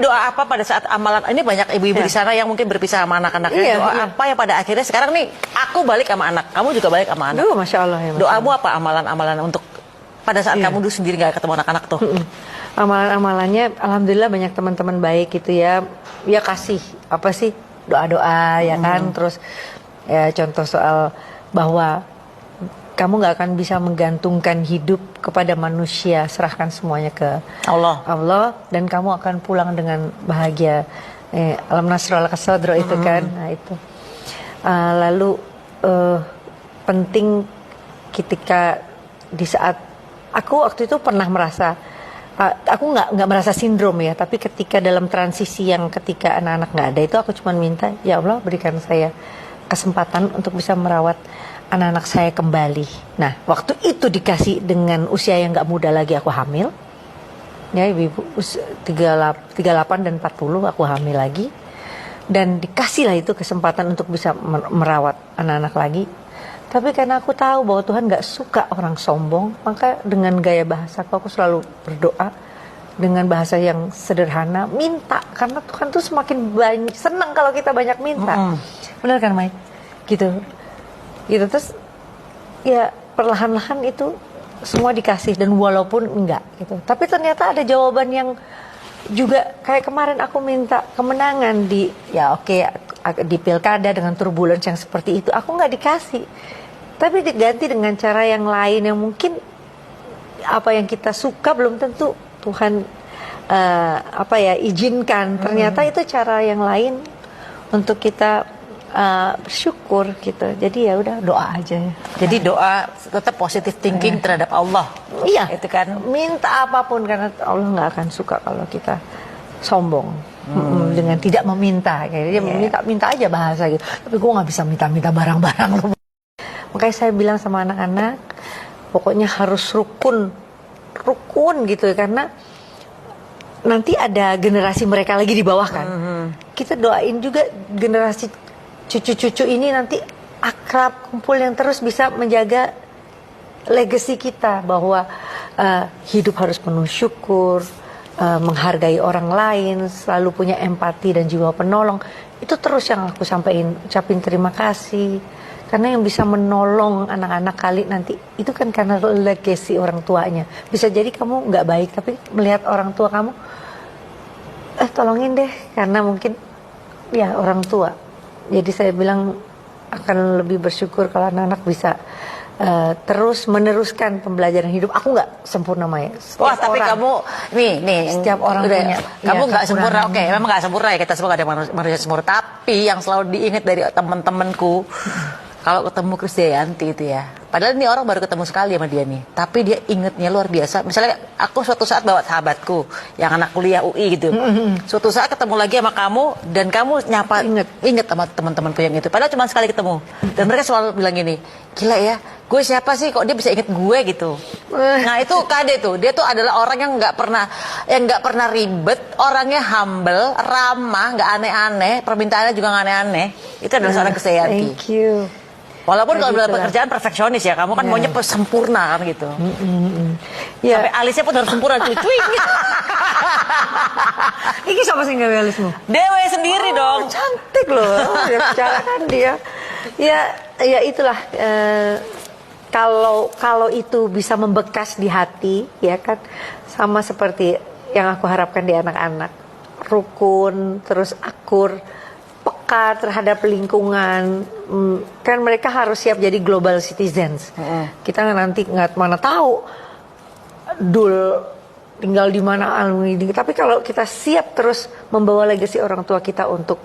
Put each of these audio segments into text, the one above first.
Doa apa pada saat amalan ini banyak ibu-ibu di sana yang mungkin berpisah sama anak-anaknya. Doa apa yang pada akhirnya sekarang nih aku balik sama anak, kamu juga balik sama anak. Masya Allah ya. Doamu apa amalan-amalan untuk pada saat kamu dulu sendiri gak ketemu anak-anak tuh? Amalan-amalannya, alhamdulillah banyak teman-teman baik gitu ya. Ya kasih apa sih doa-doa ya kan. Terus ya contoh soal bahwa kamu nggak akan bisa menggantungkan hidup kepada manusia, serahkan semuanya ke Allah dan kamu akan pulang dengan bahagia. Alam nasrul kasadro itu kan, nah itu. Lalu penting ketika di saat aku waktu itu pernah merasa, aku nggak merasa sindrom ya, tapi ketika dalam transisi yang ketika anak-anak nggak ada itu aku cuma minta, ya Allah berikan saya kesempatan untuk bisa merawat anak-anak saya kembali. Nah, waktu itu dikasih dengan usia yang nggak muda lagi, aku hamil. Ya, ibu 38 dan 40 aku hamil lagi. Dan dikasihlah itu kesempatan untuk bisa merawat anak-anak lagi. Tapi karena aku tahu bahwa Tuhan nggak suka orang sombong, maka dengan gaya bahasa aku selalu berdoa dengan bahasa yang sederhana, minta. Karena Tuhan tuh semakin banyak, senang kalau kita banyak minta. Benar kan, Mai? Gitu terus ya perlahan-lahan itu semua dikasih dan walaupun enggak gitu, tapi ternyata ada jawaban yang juga kayak kemarin aku minta kemenangan di di pilkada dengan turbulence yang seperti itu, aku nggak dikasih, tapi diganti dengan cara yang lain yang mungkin apa yang kita suka belum tentu Tuhan izinkan. Ternyata itu cara yang lain untuk kita bersyukur gitu. Jadi ya udah doa aja ya. Jadi doa tetap positive thinking terhadap Allah. Iya, itu kan. Minta apapun karena Allah nggak akan suka kalau kita sombong dengan tidak meminta. Kayak minta aja bahasa gitu. Tapi gue nggak bisa minta barang-barang loh. Makanya saya bilang sama anak-anak, pokoknya harus rukun gitu ya, karena nanti ada generasi mereka lagi di bawah kan. Kita doain juga generasi cucu-cucu ini nanti akrab, kumpul yang terus bisa menjaga legacy kita bahwa hidup harus penuh syukur, menghargai orang lain, selalu punya empati dan jiwa penolong. Itu terus yang aku sampaikan, ucapin terima kasih. Karena yang bisa menolong anak-anak kali nanti itu kan karena legacy orang tuanya. Bisa jadi kamu nggak baik, tapi melihat orang tua kamu, tolongin deh, karena mungkin ya orang tua. Jadi saya bilang akan lebih bersyukur kalau anak-anak bisa terus meneruskan pembelajaran hidup. Aku nggak sempurna, Maya. Wah, tapi kamu nih setiap orang punya. Kamu nggak sempurna, oke, memang nggak sempurna ya, kita semua ada manusia sempurna. Tapi yang selalu diingat dari teman-temanku, kalau ketemu Krisdayanti itu ya, padahal ini orang baru ketemu sekali sama dia nih, tapi dia ingetnya luar biasa. Misalnya aku suatu saat bawa sahabatku yang anak kuliah UI gitu, suatu saat ketemu lagi sama kamu dan kamu nyapa, inget sama teman-temanku yang itu, padahal cuma sekali ketemu, dan mereka selalu bilang gini, gila ya, gue siapa sih kok dia bisa inget gue gitu. Nah itu Kade tuh, dia tuh adalah orang yang nggak pernah ribet, orangnya humble, ramah, nggak aneh-aneh, permintaannya juga nggak aneh-aneh. Itu adalah seorang Krisdayanti. Thank you. Walaupun kalau dalam pekerjaan perfeksionis ya, kamu kan maunya sempurna kan gitu. Sampai alisnya pun harus sempurna, cuy. Ini sama sih nggak alismu? Dewe sendiri dong. Cantik loh, ya bicara kan dia. Ya itulah. Kalau itu bisa membekas di hati, ya kan, sama seperti yang aku harapkan di anak-anak, rukun, terus akur, peka terhadap lingkungan. Kan mereka harus siap jadi global citizens. Kita nanti nggak mana tahu dul tinggal di mana alumni. Tapi kalau kita siap terus membawa legasi orang tua kita untuk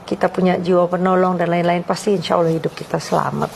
kita punya jiwa penolong dan lain-lain, pasti insya Allah hidup kita selamat.